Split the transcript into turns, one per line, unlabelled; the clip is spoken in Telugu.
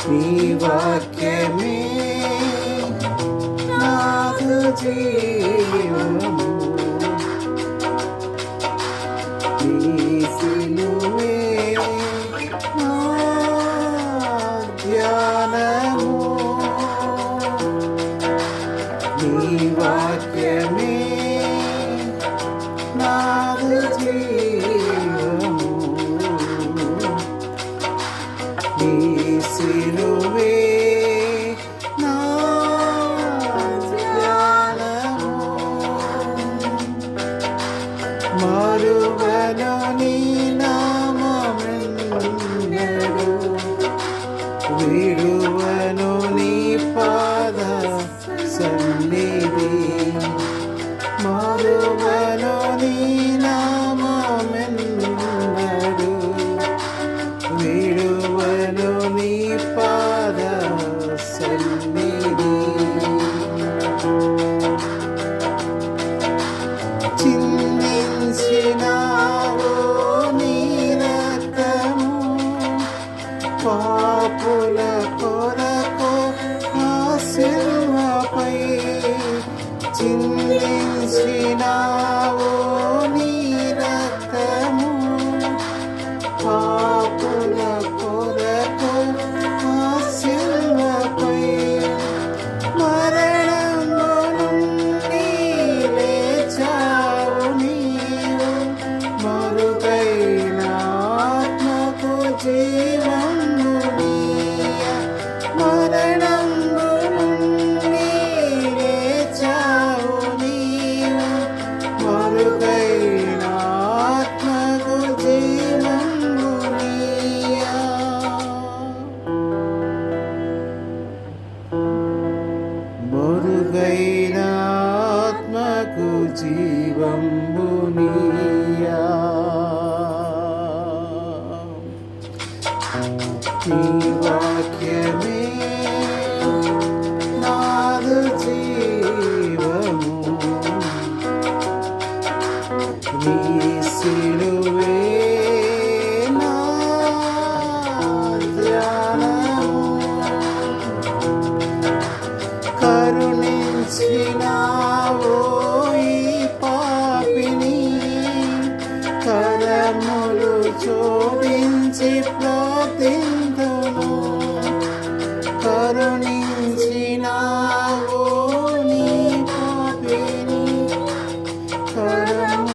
నీ వాక్యమే నాకు జీవము, నీ సిలువే నా ధ్యానము, నీ వాక్యమే నాకు జీవము, నీ సిలువే నా ధ్యానము. మరువను నీ నామమెన్నడు, విడువను నీ పాద సన్నిధి. మరువను నీ నామమెన్నడు, విడువను నీ పాద సన్నిధి. చిందించినావు నీ రక్తము, పాపుల కొరకు ఆ సిలువపై. చిందించినావు నీ రక్తము, పాపుల కొరకు ఆ సిలువపై. మరణము నుండి లేచావు నీవు, మరుగైన ఆత్మకు జీవము నీయ. మరణము నుండి లేచావు నీవు, మరుగైన ఆత్మకు జీవము నీయ. మరుగైన ఆత్మకు జీవము నీయ. నీ వాక్యమే నాదు జీవము, నీ సిలువే నా ధ్యానము. కరుణించినావో ఈ పాపిని, కరములు జోడించి ప్రార్థించి